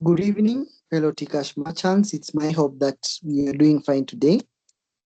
Good evening, fellow Tikash merchants. It's my hope that we are doing fine today.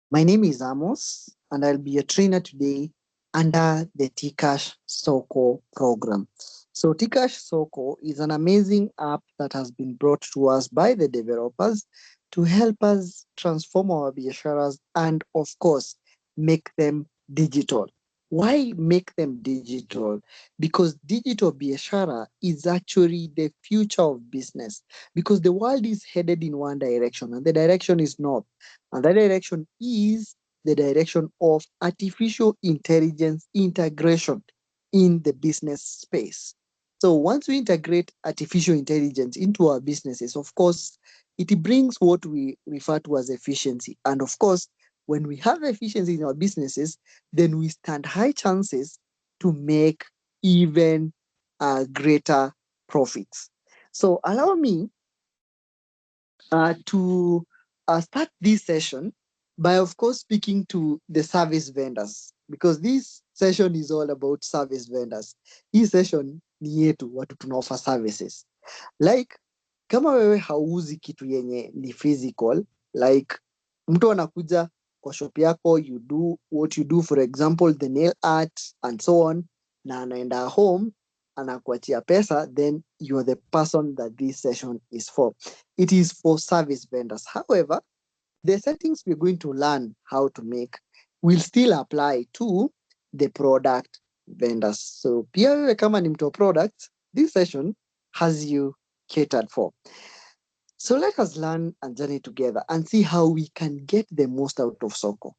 My name is Amos, and I'll be a trainer today under the Tikash Soko program. So, Tikash Soko is an amazing app that has been brought to us by the developers to help us transform our biasharas and, of course, make them digital. Why make them digital? Because digital biashara is actually the future of business because the world is headed in one direction and the direction is north. And that direction is the direction of artificial intelligence integration in the business space. So once we integrate artificial intelligence into our businesses, of course, it brings what we refer to as efficiency. And of course, when we have efficiency in our businesses, then we stand high chances to make even greater profits. So allow me to start this session by, of course, speaking to the service vendors because this session is all about service vendors. Hii session ni yetu watu tunaoffer services. Like kama wewe hauzi kitu yenye ni physical, like mtu anakuja kwa shop yako, you do what you do, for example the nail art and so on, na anaenda home anakuachia pesa, then you are the person that this session is for. It is for service vendors. However, the settings we're going to learn how to make will still apply to the product vendors. So pia wewe kama ni mtu wa product, this session has you catered for. So let us learn and journey together and see how we can get the most out of Soko.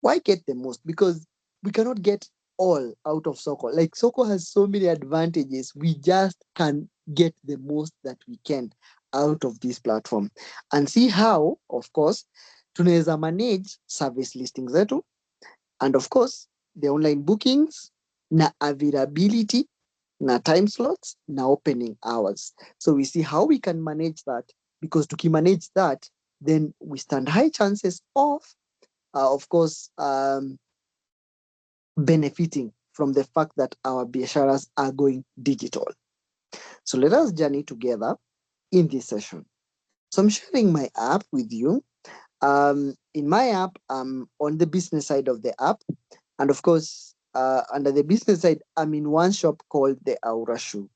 Why get the most? Because we cannot get all out of Soko. Like Soko has so many advantages. We just can get the most that we can out of this platform and see how, of course, tunaweza manage service listings zetu and of course the online bookings na availability na time slots na opening hours. So we see how we can manage that, because to manage that, then we stand high chances of course, benefiting from the fact that our biasharas are going digital. So let us journey together in this session. So I'm sharing my app with you. In my app, I'm on the business side of the app. And of course, under the business side, I'm in one shop called the Aura Shoe.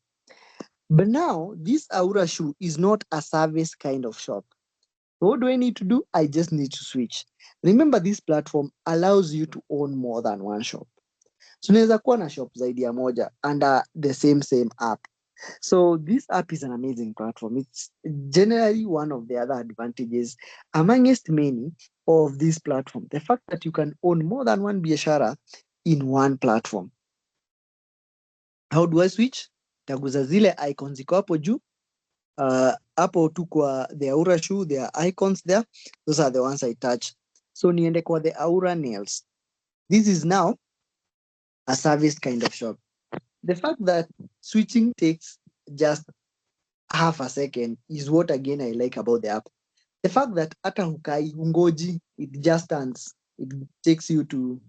But now, this Aura Shoe is not a service kind of shop. What do I need to do? I just need to switch. Remember, this platform allows you to own more than one shop. So unaweza kuwa na shop zaidi ya moja under the same app. So this app is an amazing platform. It's generally one of the other advantages amongst many of this platform. The fact that you can own more than one biashara in one platform. How do I switch? Taguza zile icons ziko hapo juu. Hapo tu kwa the Aura Shoe, there are icons there. Those are the ones I touch. So niende kwa the Aura Nails. This is now a service kind of shop. The fact that switching takes just half a second is what again I like about the app. The fact that hata hukai ungoji, it just stands. It takes you to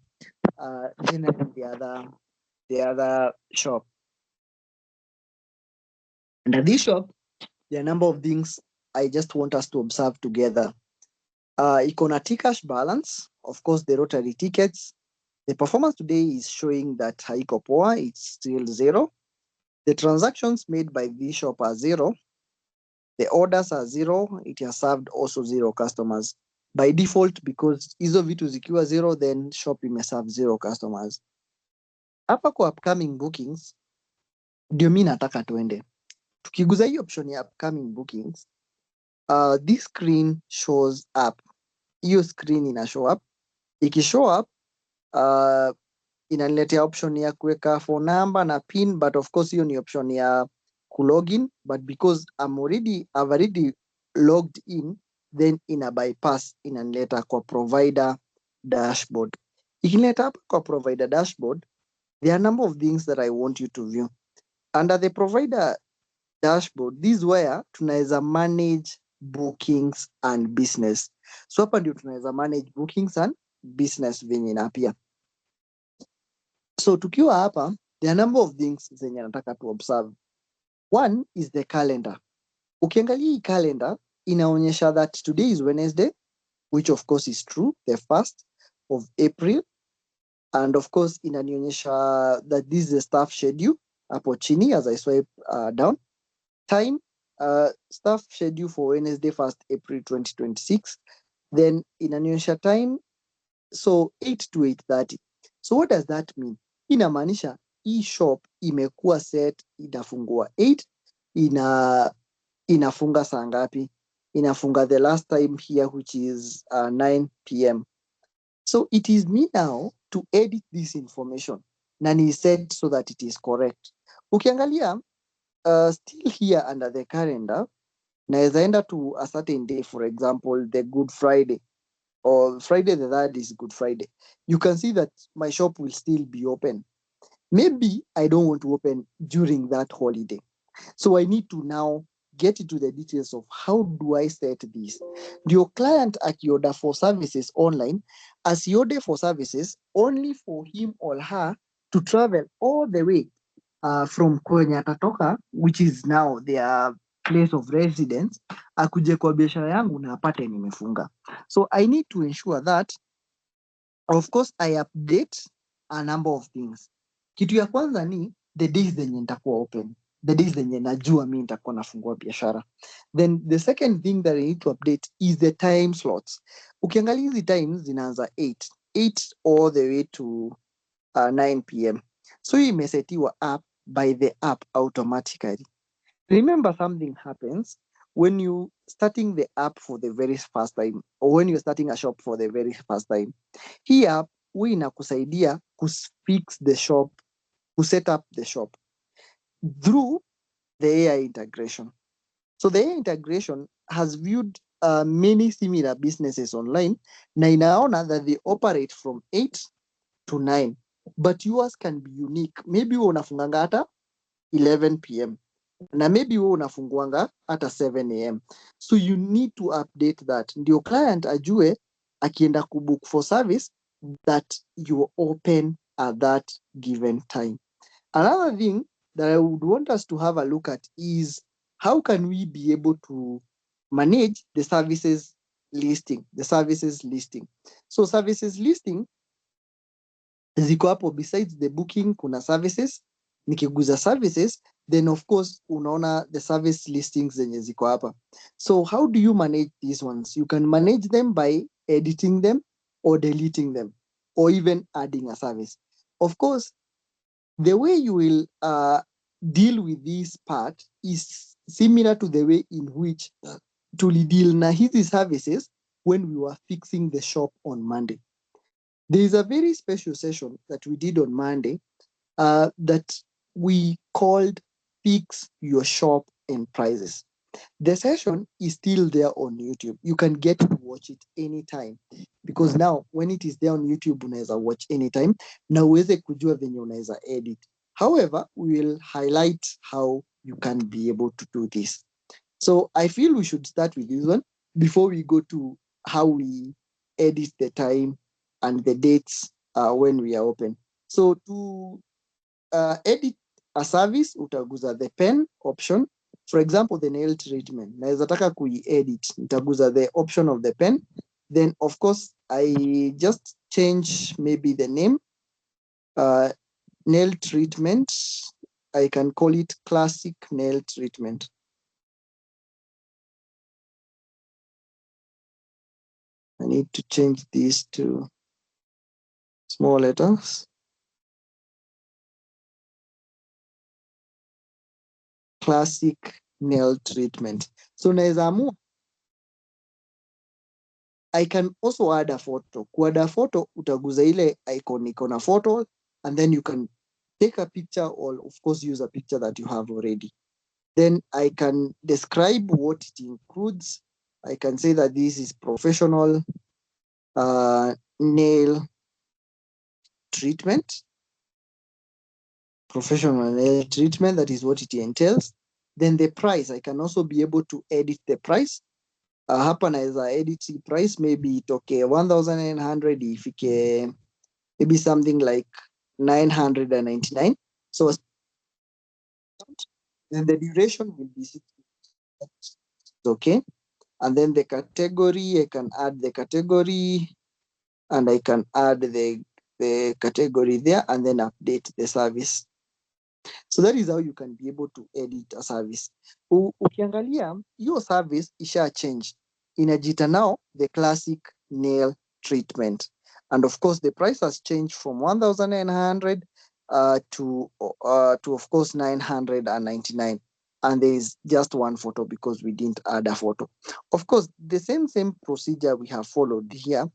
the other shop. Under this shop, there are a number of things I just want us to observe together. Iko cash balance, of course, the rotary tickets. The performance today is showing that haiko poa, it's still zero. The transactions made by this shop are zero. The orders are zero. It has served also zero customers by default, because hizo vitu zikiwa zero, then shop imeserve zero customers. Hapa kwa upcoming bookings ndio mi nataka tuende. Tukiguza hii option ya upcoming bookings, this screen shows up. Hiyo screen ina show up. Ikishow up, inaniletea option ya kuweka phone number na pin, but of course hiyo ni option ya kulogin, but because I've already logged in, then ina bypass, inanileta kwa provider dashboard. Ikinileta hapa kwa provider dashboard, there are a number of things that I want you to view. Under the provider dashboard, this is where tunaweza manage bookings and business. So hapa ndio tunaweza manage bookings and business venye inapia. So tukiwa hapa, there are a number of things zenye nataka to observe. One is the calendar. Ukiangalia hii calendar inaonyesha that today is Wednesday, which of course is true, the 1st of April, and of course inanionyesha that this is the staff schedule hapo chini as I swipe down. Time, staff schedule for Wednesday 1st April 2026. Then inanionyesha time, so 8 to 8:30. So what does that mean? Inamaanisha hii shop imekuwa set, inafungua 8, inafunga saa ngapi? Inafunga the last time here, which is 9 p.m. So it is me now to edit this information na ni set so that it is correct. Ukiangalia still here under the calendar, naweza enda to a certain day, for example the Good Friday, or Friday the 3rd is Good Friday. You can see that my shop will still be open. Maybe I don't want to open during that holiday. So I need to now get into the details of how do I set this. Your client akioda for services online, asiode for services only for him or her to travel all the way from kwenye atatoka, which is now their place of residence, akuje kwa biashara yangu na apate nimefunga. So I need to ensure that of course I update a number of things. Kitu ya kwanza ni the days zenye nitakuwa open, the days zenye najua mi nitakuwa nafungua biashara. Then the second thing that I need to update is the time slots. Ukiangalia hizi times zinaanza 8 all the way to 9 p.m. So hii imesetiwa up by the app automatically. Remember, something happens when you starting the app for the very first time, or when you're starting a shop for the very first time. Hii app huwa inakusaidia kufix the shop, set up the shop through the AI integration. So the AI integration has viewed many similar businesses online na inaona that they operate from 8 to 9, but yours can be unique. Maybe wewe unafunganga hata 11 p.m. na maybe wewe unafunguanga hata 7 a.m. So you need to update that, ndio client ajue akienda kubook for service that you are open at that given time. Another thing that I would want us to have a look at is how can we be able to manage the services listing, So services listing ziko hapo, besides the booking kuna services. Nikiguza services, then of course unaona the service listings zenye ziko hapa. So how do you manage these ones? You can manage them by editing them or deleting them or even adding a service. Of course, the way you will deal with this part is similar to the way in which tulideal na hizi services when we were fixing the shop on Monday. There is a very special session that we did on Monday that we called Fix Your Shop and Prices. The session is still there on YouTube. You can get to watch it anytime, because now when it is there on YouTube, unaweza watch anytime na uweze kujua venye unaweza edit. However, we will highlight how you can be able to do this. So I feel we should start with this one before we go to how we edit the time and the dates when we are open. So to edit a service, utaguza the pen option. For example, the nail treatment. Naweza taka kui-edit, nitaguza the option of the pen. Then of course, I just change maybe the name. Nail treatment. I can call it classic nail treatment. I need to change this to small letters. Classic nail treatment. So naweza amua, I can also add a photo. Kuadd a photo, utaguza ile icon iko na photo, and then you can take a picture or of course use a picture that you have already. Then I can describe what it includes. I can say that this is professional nail treatment. Professional nail treatment, that is what it entails. Then the price, I can also be able to edit the price. Hapa naweza edit the price, maybe itoke 1,900 ifike maybe something like 999. So then the duration will be 6 Okay. And then the category, I can add the category, and I can add the category there and then update the service. So that is how you can be able to edit a service. Ukiangalia hiyo service isha change, inajita now the classic nail treatment, and of course the price has changed from 1900 to of course 999, and there is just one photo because we didn't add a photo. Of course the same procedure we have followed here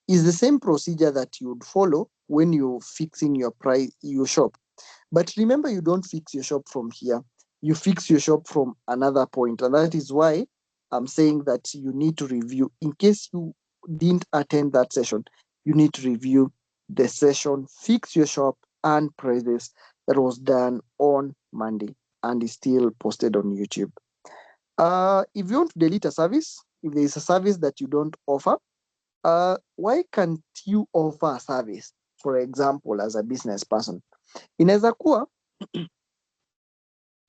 is the same procedure that you would follow when you're fixing your price, your shop. But remember, you don't fix your shop from here. You fix your shop from another point. And that is why I'm saying that you need to review. In case you didn't attend that session, you need to review the session, fix your shop and prices that was done on Monday and is still posted on YouTube. If you want to delete a service, if there is a service that you don't offer, why can't you offer a service? For example, as a business person, inaweza kuwa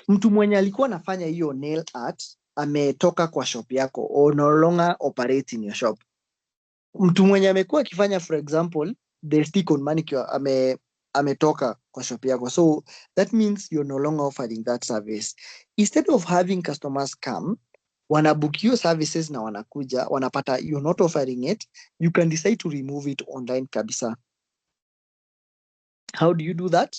mtu mwenye alikuwa anafanya hiyo nail art ametoka kwa shop yako or no longer operate in your shop. Mtu mwenye amekuwa akifanya, for example, the stick on manicure ametoka kwa shop yako, so that means you're no longer offering that service. Instead of having customers come wanabook hiyo services na wanakuja wanapata you're not offering it, you can decide to remove it online kabisa. How do you do that?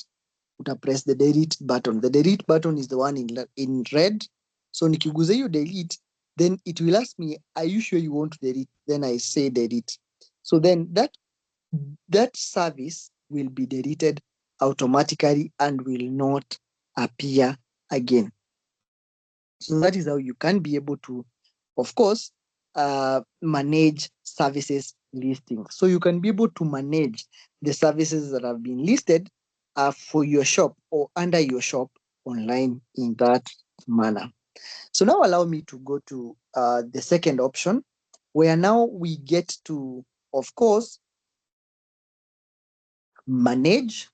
Press the delete button. The delete button is the one in red. So nikiguza hiyo delete, then it will ask me, are you sure you want to delete? Then I say delete. So then that service will be deleted automatically and will not appear again. So that is how you can be able to, of course, manage services listing. So you can be able to manage the services that have been listed for your shop or under your shop online in that manner. So now allow me to go to the second option, where now we get to, of course, manage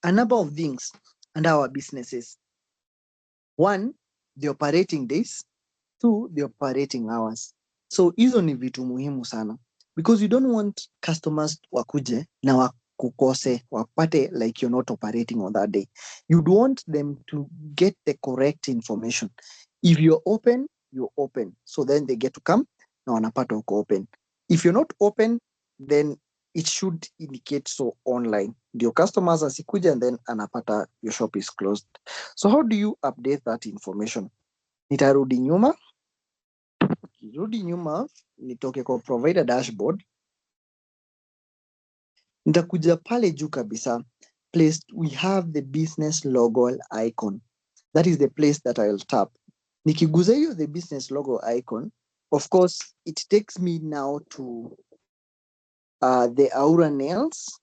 a number of things under our businesses. One, the operating days. Two, the operating hours. So hizo ni vitu muhimu sana, because you don't want customers wakuje na wakukose wapate like you're not operating on that day. You'd want them to get the correct information. If you're open, you're open, so then they get to come na wanapata uko open. If you're not open, then it should indicate so online, ndio customers asikuja and then anapata your shop is closed. So how do you update that information? Nitarudi nyuma. Rudi nyuma nitoke kwa provider dashboard, nitakuja pale juu kabisa place we have the business logo icon. That is the place that I'll tap. Nikiguza hiyo the business logo icon, of course it takes me now to the Aura Nails.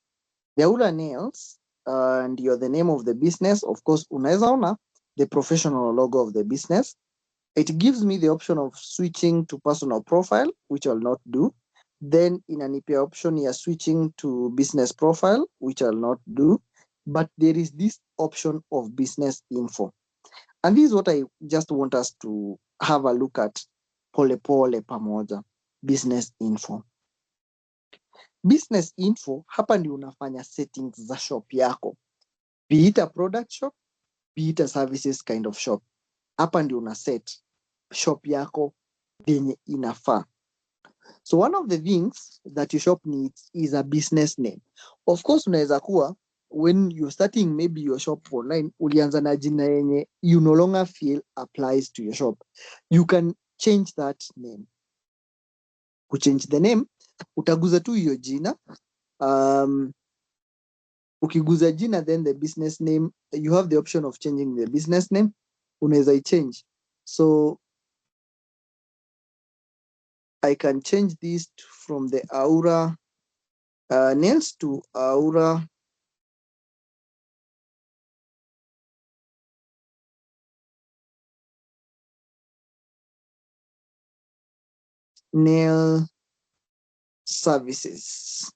The Aura Nails and you're the name of the business. Of course unaweza ona the professional logo of the business. It gives me the option of switching to personal profile, which I'll not do. Then inanipea option ya switching to business profile, which I'll not do. But there is this option of business info. And this is what I just want us to have a look at pole pole pamoja. Business info. Business info, hapa ndio unafanya settings za shop yako. Be it a product shop, be it a services kind of shop. Hapa ndio una set shop yako yenye inafaa. So one of the things that your shop needs is a business name. Of course unaweza kuwa when you're starting maybe your shop online ulianza na jina yenye you no longer feel applies to your shop. You can change that name. Kuchange the name, utaguza tu hiyo jina. Ukiguza jina, then the business name, you have the option of changing the business name. Unaweza change. So I can change this from the Aura Nails to Aura Nail Services.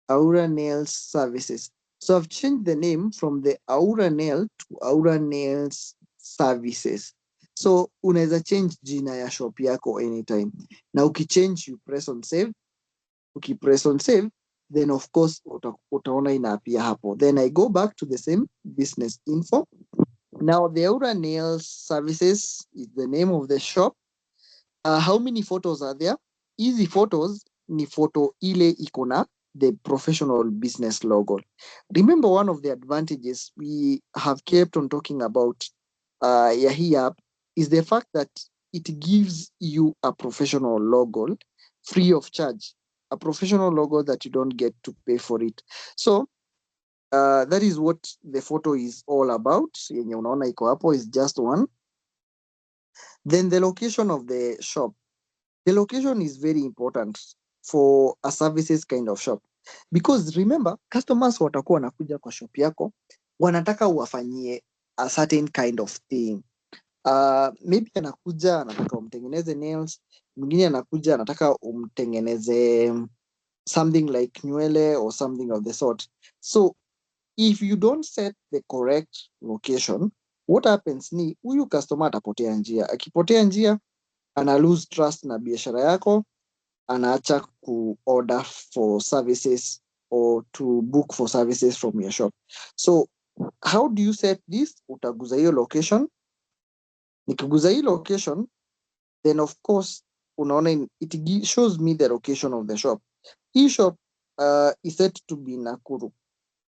Aura Nail Services. So I've changed the name from the Aura Nail to Aura Nails Services. So unaweza change jina ya shop yako anytime. Na ukichange, you press on save. Ukipress on save, then of course utaona inaapia hapo. Then I go back to the same business info. Now the Aura Nails Services is the name of the shop. How many photos are there? Easy photos ni photo ile ikona the professional business logo. Remember, one of the advantages we have kept on talking about hii app is the fact that it gives you a professional logo free of charge, a professional logo that you don't get to pay for it. So that is what the photo is all about. Yenye unaona iko hapo is just one. Then the location of the shop. The location is very important for a services kind of shop, because remember, customers watakuwa wanakuja kwa shop yako wanataka uwafanyie a certain kind of thing. Maybe anakuja anataka umtengeneze nails, mwingine anakuja anataka umtengeneze something like nywele or something of the sort. So if you don't set the correct location, what happens ni huyu customer atapotea njia. Akipotea njia, ana lose trust na biashara yako, anaacha order for services or to book for services from your shop. So how do you set this? Utaguza hiyo location. Nikiguza hii location, then of course unaona it shows me the location of the shop. Hii shop is set to be Nakuru.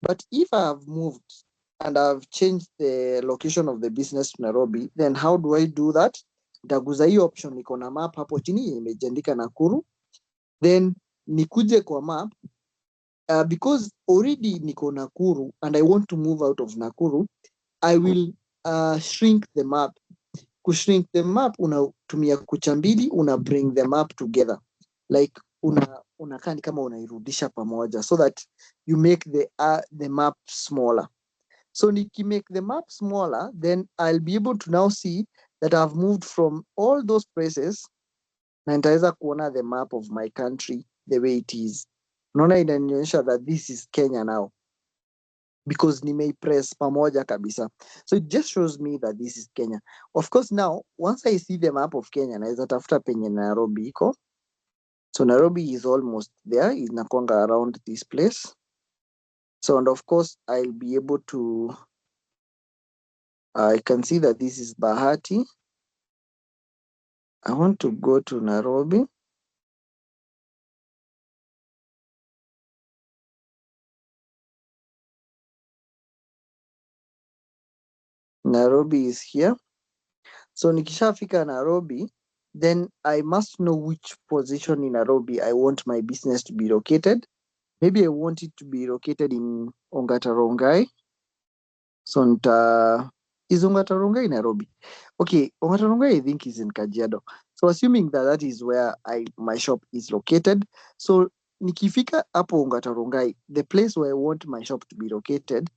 But if I have moved and I've changed the location of the business to Nairobi, then how do I do that? Nitaguza hii option iko na map hapo chini imejiandika Nakuru. Then nikuje kwa map, because already niko Nakuru and I want to move out of Nakuru, I will shrink the map. Kushrink the map, unatumia kucha mbili, una bring the map together, like unakaa ni kama unairudisha pamoja, so that you make the map smaller. So make the map smaller, then I'll be able to now see that I've moved from all those places, na nitaweza kuona the map of my country the way it is. Unaona, inanionyesha that this is Kenya now because nimeipress pamoja kabisa. So it just shows me that this is Kenya. Of course, now once I see the map of Kenya, naweza tafuta penye Nairobi iko. So Nairobi is almost there, inakwanga around this place. So, and of course, I'll be able to, I can see that this is Bahati. I want to go to Nairobi. Nairobi is here. So nikishafika Nairobi, then I must know which position in Nairobi I want my business to be located. Maybe I want it to be located in Ongata Rongai. So is Ongata Rongai Nairobi? Okay, Ongata Rongai I think is in Kajiado. So assuming that is where my shop is located. So nikifika hapo Ongata Rongai, the place where I want my shop to be located,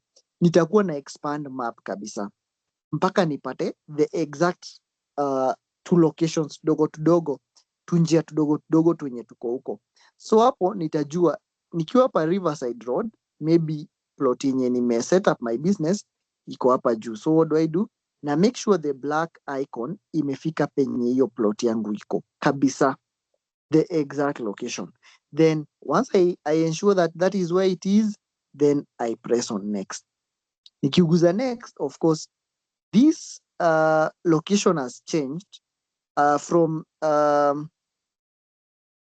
nitakuwa na expand map kabisa mpaka nipate the exact two locations tudogo tunjia tudogo twenye tuko huko. So hapo nitajua nikiwa hapa Riverside Road, maybe plot yenye nime set up my business iko hapa juu. So what do I do? Na make sure the black icon imefika penye hiyo plot yangu iko kabisa, the exact location. Then once I ensure that is where it is, then I press on next. Nikiguza next, of course, this location has changed from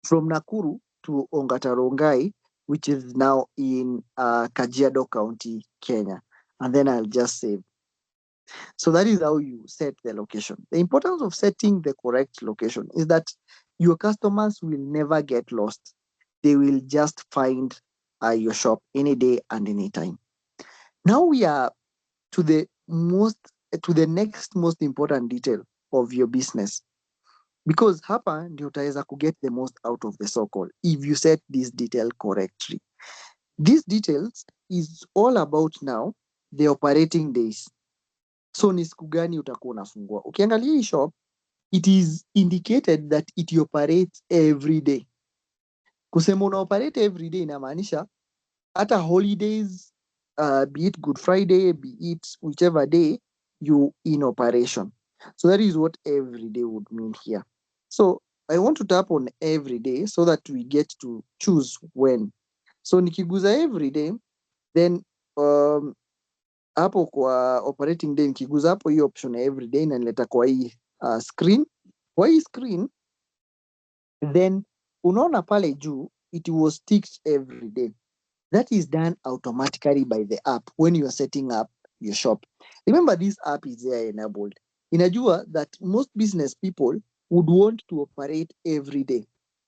Nakuru to Ongata Rongai, which is now in Kajiado County, Kenya. And then I'll just save. So that is how you set the location. The importance of setting the correct location is that your customers will never get lost. They will just find your shop any day and any time. Now we are to the next most important detail of your business, because hapa ndio utaweza get the most out of the Soko if you set this detail correctly. These details is all about now the operating days. So ni siku gani utakuwa unafungua. Ukiangalia hii shop, it is indicated that it operates every day. Kusema una operate every day inamaanisha hata holidays be it Good Friday, be it whichever day you in operation. So that is what every day would mean here. So I want to tap on every day so that we get to choose when. So nikiguza every day, then um, hapo kwa operating day nikiguza hapo hii option ya every day inanileta kwa hii screen. Kwa hii screen, then unaona pale juu it was ticked every day. That is done automatically by the app when you are setting up your shop. Remember, this app is there enabled. Inajua that most business people would want to operate every day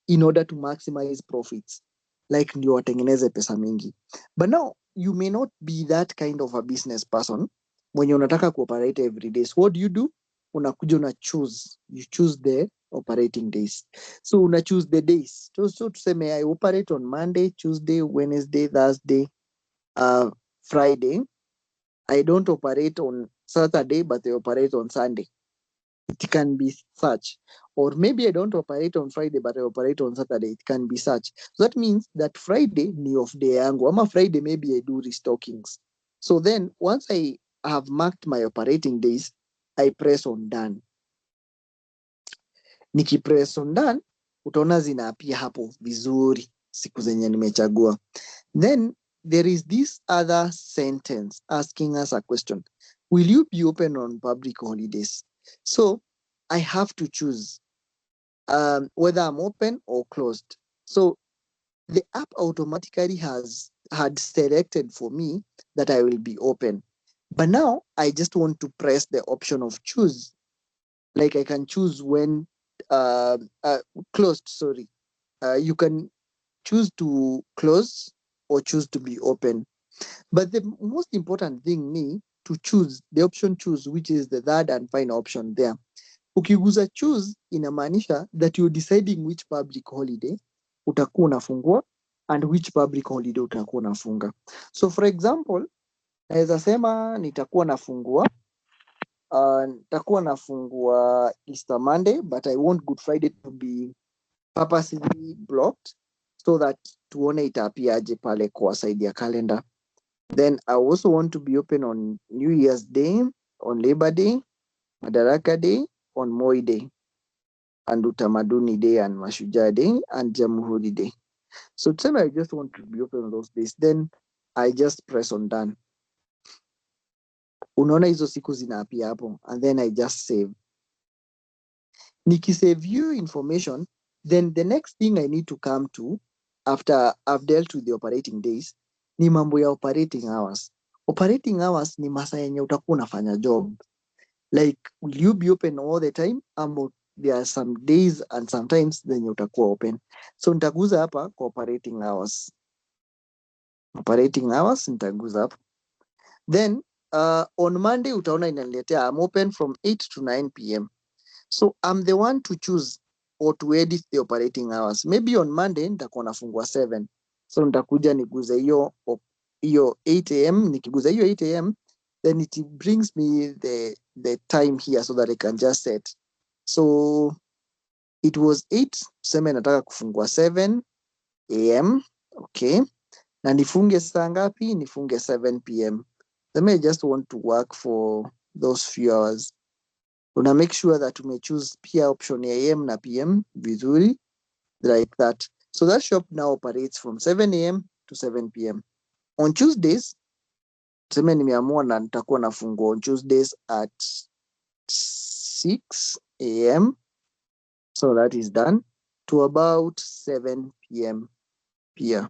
in order to maximize profits, like ndio watengeneze pesa mingi. But now you may not be that kind of a business person mwenye unataka kuoperate every day. So what do? Unakuja una choose, you choose the operating days. So una choose the days. So tuseme I operate on Monday, Tuesday, Wednesday, Thursday, Friday. I don't operate on Saturday, but I operate on Sunday. It can be such. Or maybe I don't operate on Friday, but I operate on Saturday. It can be such. So that means that Friday ni off day yangu. Ama Friday maybe I do restockings. So then once I have marked my operating days, I press on done. Nikipress on done, utaona zinaapia hapo vizuri siku zenye nimechagua. Then there is this other sentence asking us a question. Will you be open on public holidays? So I have to choose whether I'm open or closed. So the app automatically had selected for me that I will be open. But now I just want to press the option of choose. Like I can choose when closed, sorry. You can choose to close or choose to be open. But the most important thing ni to choose the option choose, which is the third and final option there. Ukiguza choose inamaanisha that you're deciding which public holiday utakuwa unafungua and which public holiday utakuwa unafunga. So for example, naweza sema nitakuwa nafungua Easter Monday, but I want Good Friday to be purposely blocked so that tuone itaapiaje pale kwa side ya calendar. Then I also want to be open on New Year's Day, on Labor Day, Madaraka Day, on Moi Day, and Utamaduni Day, and Mashujaa Day, and Jamhuri Day. So tuseme I just want to be open on those days, then I just press on done. Unaona hizo siku zinaapia hapo, and then I just save. Nikisave you information, then the next thing I need to come to after I've dealt with the operating days ni mambo ya operating hours. Operating hours ni masaa yenye utakuwa unafanya job. Like, will you be open all the time? There are some days and sometimes zenye utakuwa open. So nitaguza hapa kwa operating hours. Operating hours nitaguza hapa. Then on Monday utaona inaniletea I'm open from 8 to 9 p.m. So I'm the one to choose or to edit the operating hours. Maybe on Monday nitakuwa nafungua 7. So nitakuja niguze hiyo 8 am. Nikiguza hiyo 8 am, then it brings me the time here so that I can just set. So it was 8, tuseme nataka kufungua 7 am. Okay. Na nifunge saa ngapi? Nifunge 7 p.m. Then I just want to work for those few hours. Una make sure that ume choose pia option ya AM na PM vizuri, like that. So that shop now operates from 7 a.m. to 7 p.m. On Tuesdays, tuseme nimeamua na nitakuwa nafungua on Tuesdays at 6 a.m. So that is done to about 7 p.m. pia.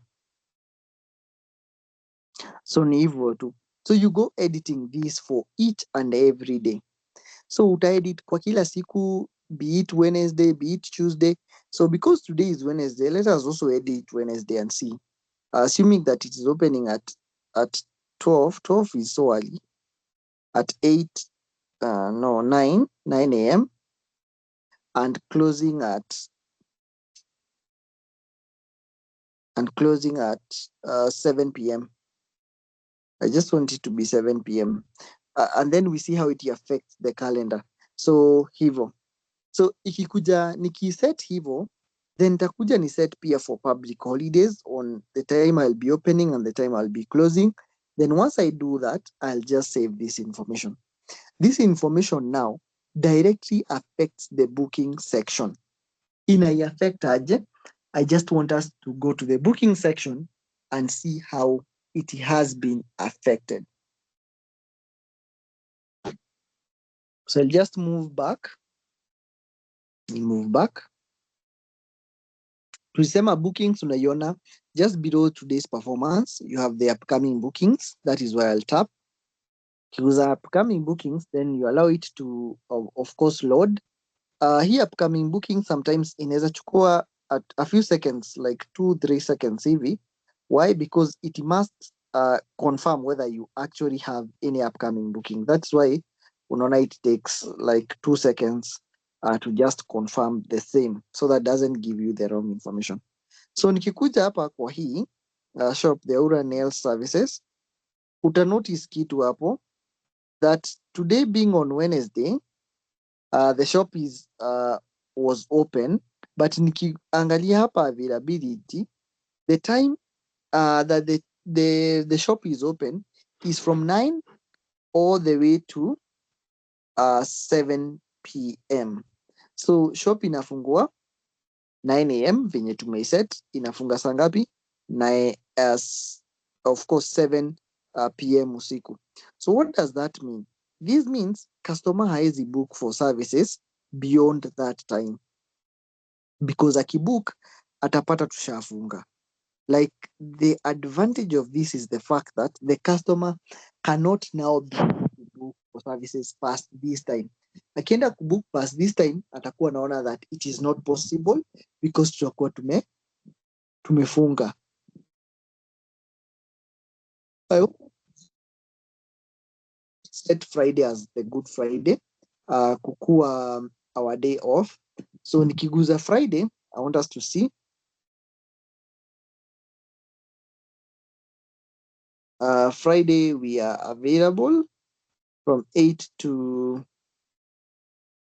So ni hivyo tu. So you go editing this for each and every day. So utaedit kwa kila siku, be it Wednesday, be it Tuesday. So because today is Wednesday, let us also edit Wednesday and see. Assuming that it is opening at 12. 12 is so early. At 8, 9 a.m. and closing at 7 p.m. I just want it to be 7 p.m. And then we see how it affects the calendar. So hivyo. So ikikuja nikiset hivyo, then nitakuja ni set pia for public holidays on the time I'll be opening and the time I'll be closing. Then once I do that, I'll just save this information. This information now directly affects the booking section. Affect aje? I just want us to go to the booking section and see how it has been affected. So I'll just move back. Move back. Tulisema bookings unaiona just below today's performance, you have the upcoming bookings. That is where I'll tap. Ukiguza upcoming bookings, then you allow it to, of course, load. Hii upcoming booking sometimes inaweza chukua at a few seconds, like 2-3 seconds hivi. Why? Because it must confirm whether you actually have any upcoming booking. That's why unaona it takes like 2 seconds to just confirm the same, so that doesn't give you the wrong information. So nikikuja hapa kwa hii shop, the Aura Nail Services, uta notice kitu hapo that today being on Wednesday, the shop is was open, but nikiangalia hapa availability, the time that the shop is open is from 9 all the way to 7 p.m. So shop inafungua 9 a.m. venye tumeiset, inafunga saa ngapi? Of course 7 p.m. usiku. So what does that mean? This means customer haezi book for services beyond that time, because akibook atapata tushafunga. Like, the advantage of this is the fact that the customer cannot now book for services past this time. Akienda kubook past this time, atakuwa naona that it is not possible because tutakuwa tumefunga. I hope set Friday as the Good Friday, kukua our day off. So nikiguza Friday, I want us to see Friday we are available from 8 to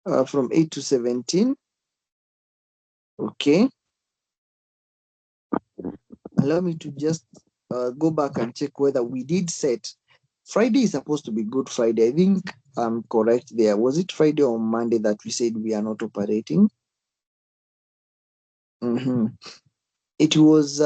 17. Okay, allow me to just go back and check whether we did set Friday is supposed to be Good Friday. I think I'm correct there. Was it Friday or Monday that we said we are not operating? It was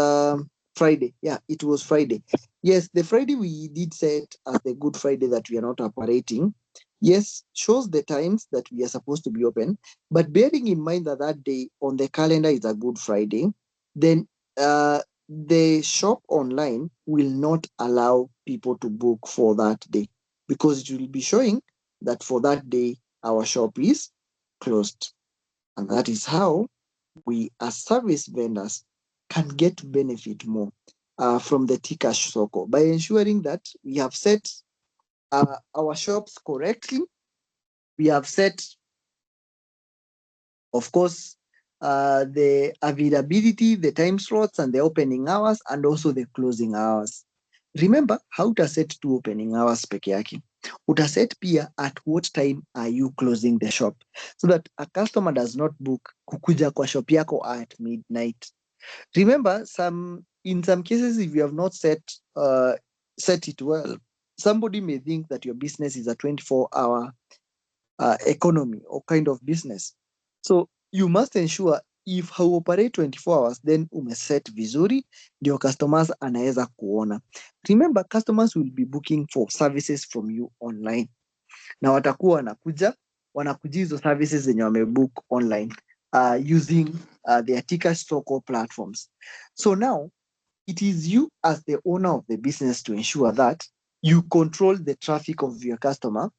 Friday. Yeah, it was Friday. Yes, the Friday we did set as the Good Friday that we are not operating. Yes, shows the times that we are supposed to be open. But bearing in mind that that day on the calendar is a Good Friday, then the shop online will not allow people to book for that day, because it will be showing that for that day our shop is closed. And that is how we as service vendors can get benefit more from the Tcash Soko, by ensuring that we have set our shops correctly. We have set, of course, the availability, the time slots, and the opening hours, and also the closing hours. Remember, how to set 2 opening hours peke yake. Utaset pia at what time are you closing the shop, so that a customer does not book kukuja kwa shop yako at midnight. Remember, in some cases, if you have not set it well, somebody may think that your business is a 24-hour economy or kind of business. So you must ensure if hauoperate 24 hours, then umeset vizuri ndio customers anaweza kuona. Remember, customers will be booking for services from you online, na watakuwa wanakuja hizo services zenye wamebook online using their Tcash Soko platforms. So now it is you as the owner of the business to ensure that you control the traffic of your customer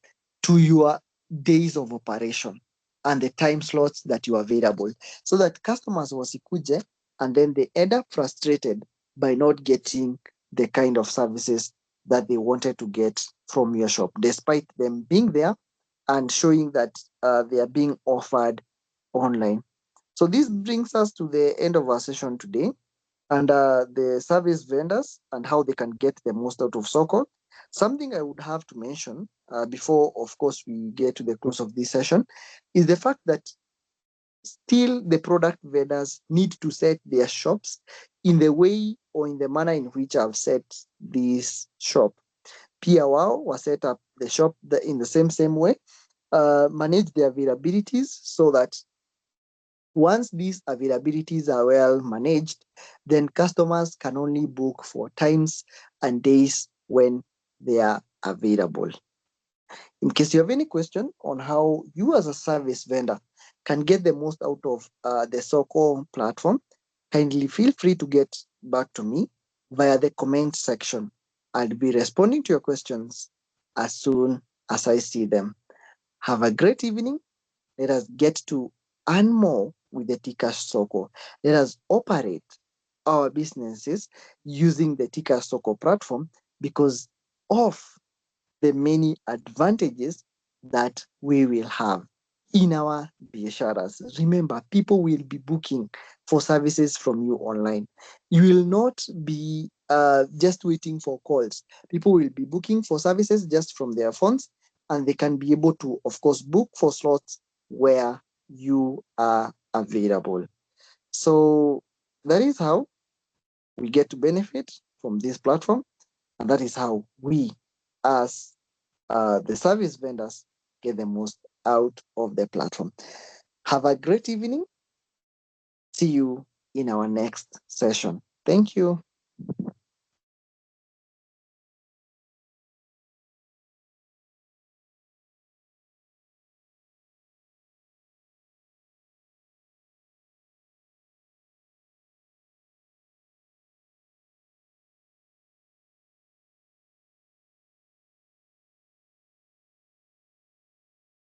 to your days of operation and the time slots that you are available, so that customers wasikuje and then they end up frustrated by not getting the kind of services that they wanted to get from your shop, despite them being there and showing that they are being offered online. So this brings us to the end of our session today, and the service vendors and how they can get the most out of Soko. Something I would have to mention before, of course, we get to the close of this session is the fact that still the product vendors need to set their shops in the way or in the manner in which I've set this shop. Pia wao wa set up the shop in the same way, manage the availabilities so that once these availabilities are well managed, then customers can only book for times and days when they are available. In case you have any question on how you as a service vendor can get the most out of the Soko platform, kindly feel free to get back to me via the comment section. I'll be responding to your questions as soon as I see them. Have a great evening. Let us get to earn more with the Tcash Soko. Let us operate our businesses using the Tcash Soko platform because of the many advantages that we will have in our biasharas. Remember, people will be booking for services from you online. You will not be just waiting for calls. People will be booking for services just from their phones, and they can be able to, of course, book for slots where you are available. So that is how we get to benefit from this platform, and that is how we, as the service vendors, get the most out of the platform. Have a great evening. See you in our next session. Thank you.